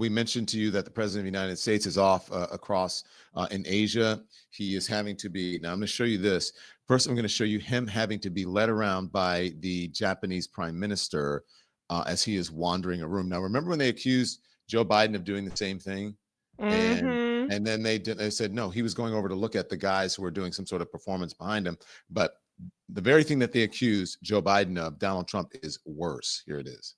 We mentioned to you that the president of the United States is off across in Asia. He is having to be, now I'm going to show you this. First, I'm going to show you him having to be led around by the Japanese prime minister as he is wandering a room. Now, remember when they accused Joe Biden of doing the same thing? And then they said, no, he was going over to look at the guys who were doing some sort of performance behind him. But the very thing that they accused Joe Biden of, Donald Trump, is worse. Here it is.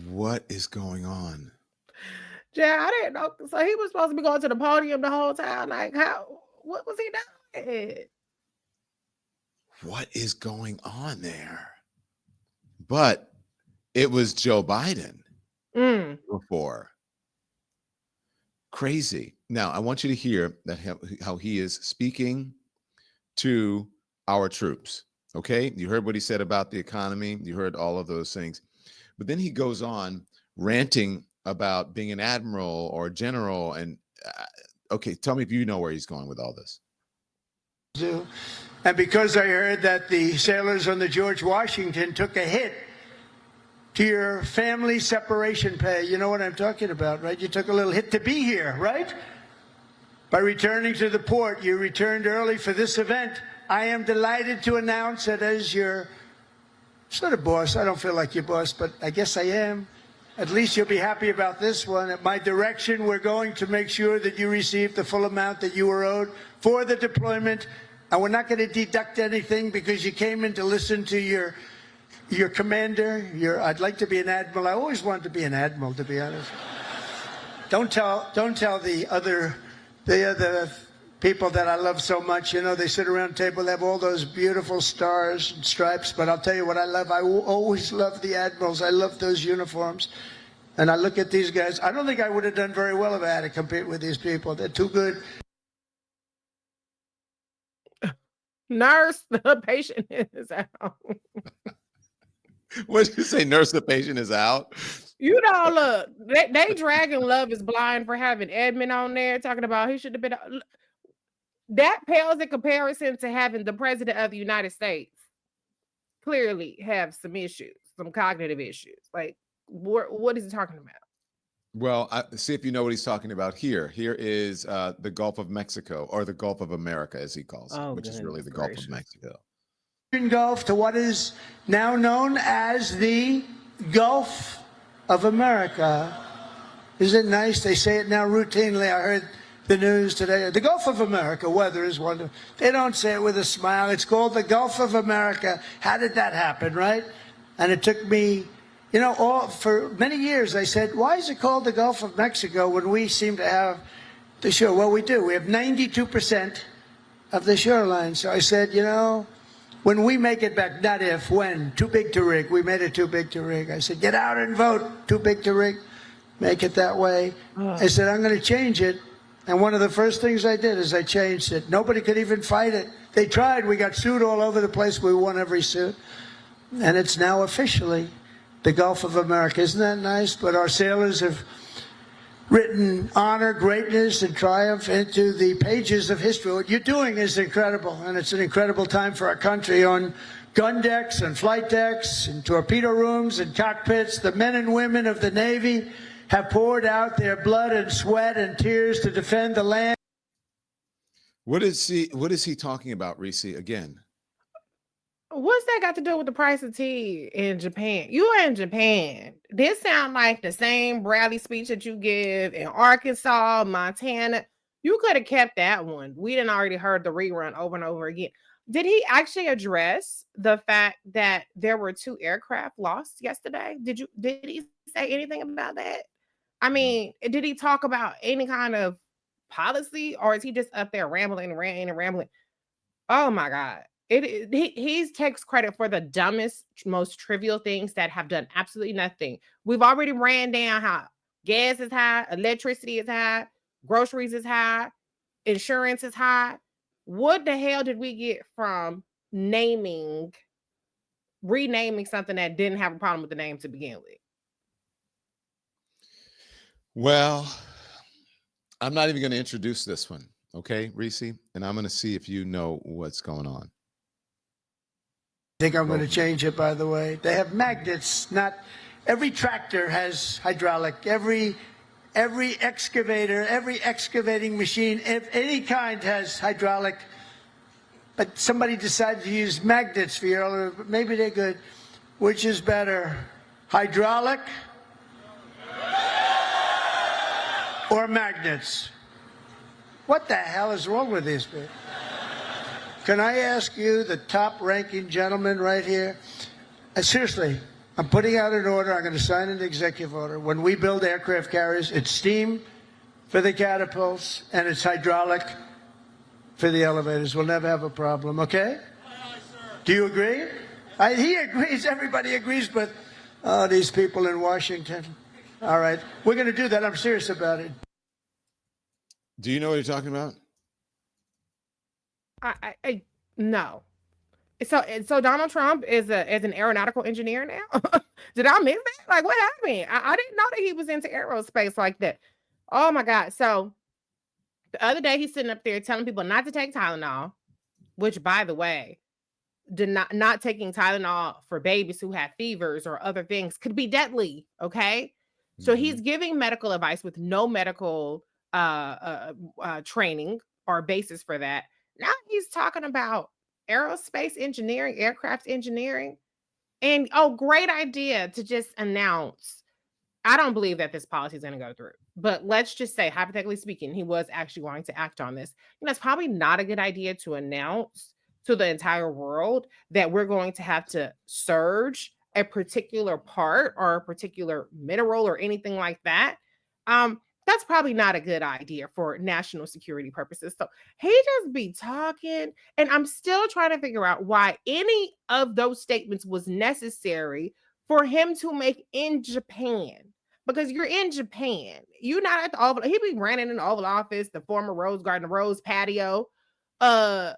What is going on? Yeah, I didn't know. So he was supposed to be going to the podium the whole time. Like, what was he doing? What is going on there? But it was Joe Biden before. Crazy. Now, I want you to hear that how he is speaking to our troops. Okay, you heard what he said about the economy. You heard all of those things. But then he goes on ranting about being an admiral or general. And okay, tell me if you know where he's going with all this. And because I heard that the sailors on the George Washington took a hit to your family separation pay, you know what I'm talking about, right? You took a little hit to be here, right? By returning to the port, you returned early for this event. I am delighted to announce that as your sort of boss, I don't feel like your boss, but I guess I am. At least you'll be happy about this one. At my direction, we're going to make sure that you receive the full amount that you were owed for the deployment. And we're not going to deduct anything because you came in to listen to your commander. I'd like to be an admiral. I always wanted to be an admiral, to be honest. Don't tell the other people that I love so much. You know, they sit around the table, they have all those beautiful stars and stripes. But I'll tell you what I love. I always love the admirals. I love those uniforms. And I look at these guys. I don't think I would have done very well if I had to compete with these people. They're too good. Nurse, the patient is out. What did you say? Nurse, the patient is out. You know, look, they dragging Love is Blind for having Edmund on there talking about he should have been. That pales in comparison to having the president of the United States clearly have some issues, some cognitive issues. Like, what is he talking about? Well, see if you know what he's talking about here. Here is the Gulf of Mexico, or the Gulf of America, as he calls it, which is really the Gulf of Mexico. Gulf to what is now known as the Gulf of America. Isn't it nice? They say it now routinely. I heard the news today. The Gulf of America, weather is wonderful. They don't say it with a smile. It's called the Gulf of America. How did that happen, right? And it took me, you know, for many years I said, why is it called the Gulf of Mexico when we seem to have the shore? Well, we do. We have 92% of the shoreline. So I said, you know, when we make it back, not if, when, too big to rig. We made it too big to rig. I said, get out and vote. Too big to rig. Make it that way. I said, I'm going to change it. And one of the first things I did is I changed it. Nobody could even fight it. They tried. We got sued all over the place. We won every suit. And it's now officially the Gulf of America. Isn't that nice? But our sailors have written honor, greatness, and triumph into the pages of history. What you're doing is incredible, and it's an incredible time for our country. On gun decks and flight decks and torpedo rooms and cockpits, the men and women of the Navy have poured out their blood and sweat and tears to defend the land. What is he talking about, Reece, again? What's that got to do with the price of tea in Japan? You in Japan. This sound like the same rally speech that you give in Arkansas, Montana. You could have kept that one. We didn't already heard the rerun over and over again. Did he actually address the fact that there were 2 aircraft lost yesterday? Did he say anything about that? I mean, did he talk about any kind of policy, or is he just up there rambling and ranting and rambling? Oh my God. He takes credit for the dumbest, most trivial things that have done absolutely nothing. We've already ran down how gas is high, electricity is high, groceries is high, insurance is high. What the hell did we get from renaming something that didn't have a problem with the name to begin with? Well, I'm not even going to introduce this one. Okay, Reece, and I'm going to see if you know what's going on. I think I'm going to change it, by the way. They have magnets, not every tractor has hydraulic. Every excavator, every excavating machine of any kind has hydraulic. But somebody decided to use magnets for your, maybe they're good. Which is better, hydraulic or magnets? What the hell is wrong with these people? Can I ask you, the top-ranking gentleman right here? Seriously, I'm putting out an order. I'm going to sign an executive order. When we build aircraft carriers, it's steam for the catapults and it's hydraulic for the elevators. We'll never have a problem, okay? Do you agree? He agrees. Everybody agrees, but these people in Washington. All right. We're going to do that. I'm serious about it. Do you know what you're talking about? I no. So Donald Trump is an aeronautical engineer now. Did I miss that? Like, what happened? I didn't know that he was into aerospace like that. Oh my God. So the other day he's sitting up there telling people not to take Tylenol, which, by the way, not taking Tylenol for babies who have fevers or other things could be deadly. Okay. So he's giving medical advice with no medical training or basis for that. Now he's talking about aerospace engineering, aircraft engineering. And great idea to just announce. I don't believe that this policy is going to go through, but let's just say, hypothetically speaking, he was actually going to act on this. It's probably not a good idea to announce to the entire world that we're going to have to surge a particular part or a particular mineral or anything like that. That's probably not a good idea for national security purposes. So he just be talking, and I'm still trying to figure out why any of those statements was necessary for him to make in Japan. Because you're in Japan, you're not at the Oval. He be running in the Oval Office, the former Rose Garden, Rose patio. But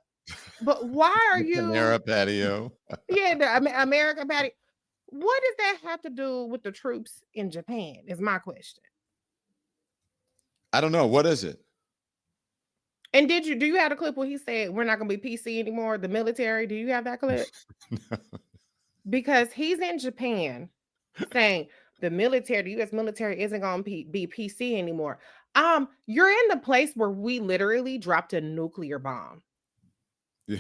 why are The you? Panera patio. Yeah, the American patio. What does that have to do with the troops in Japan? Is my question. I don't know. What is it? And do you have a clip where he said we're not going to be PC anymore? The military. Do you have that clip? Because he's in Japan saying the military, the U.S. military isn't going to be PC anymore. You're in the place where we literally dropped a nuclear bomb. Yeah.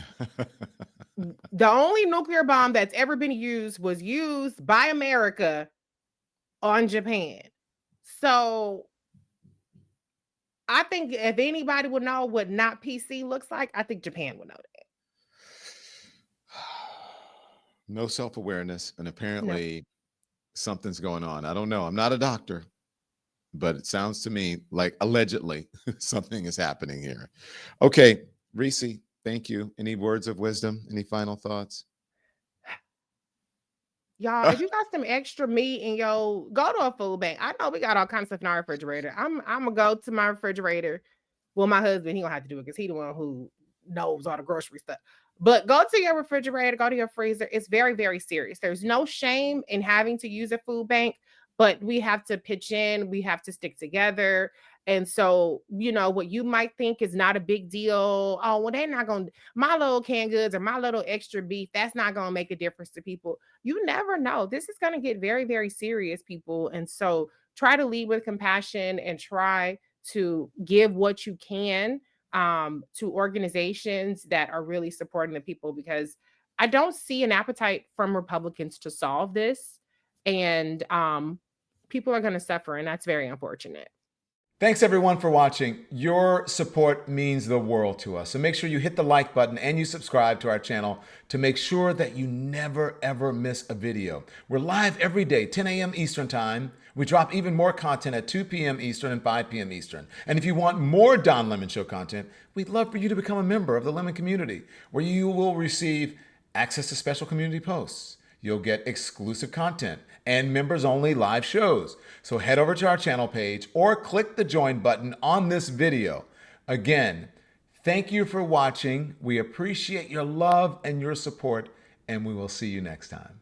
The only nuclear bomb that's ever been used was used by America on Japan. So I think if anybody would know what not PC looks like, I think Japan would know that. No self-awareness, and apparently something's going on. I don't know. I'm not a doctor, but it sounds to me like allegedly something is happening here. Okay, Reecie, thank you. Any words of wisdom? Any final thoughts? Y'all, if you got some extra meat in go to a food bank. I know we got all kinds of stuff in our refrigerator. I'm gonna go to my refrigerator. Well, my husband, he gonna have to do it because he the one who knows all the grocery stuff. But go to your refrigerator, go to your freezer. It's very, very serious. There's no shame in having to use a food bank, but we have to pitch in, we have to stick together. And so, what you might think is not a big deal. Oh, well, they're not going to, my little canned goods or my little extra beef, that's not going to make a difference to people. You never know. This is going to get very, very serious, people. And so try to lead with compassion and try to give what you can to organizations that are really supporting the people, because I don't see an appetite from Republicans to solve this. And people are going to suffer, and that's very unfortunate. Thanks everyone for watching. Your support means the world to us. So make sure you hit the like button and you subscribe to our channel to make sure that you never ever miss a video. We're live every day, 10 a.m. Eastern time. We drop even more content at 2 p.m. Eastern and 5 p.m. Eastern. And if you want more Don Lemon Show content, we'd love for you to become a member of the Lemon community, where you will receive access to special community posts. You'll get exclusive content and members only live shows. So head over to our channel page or click the join button on this video. Again, thank you for watching. We appreciate your love and your support, and we will see you next time.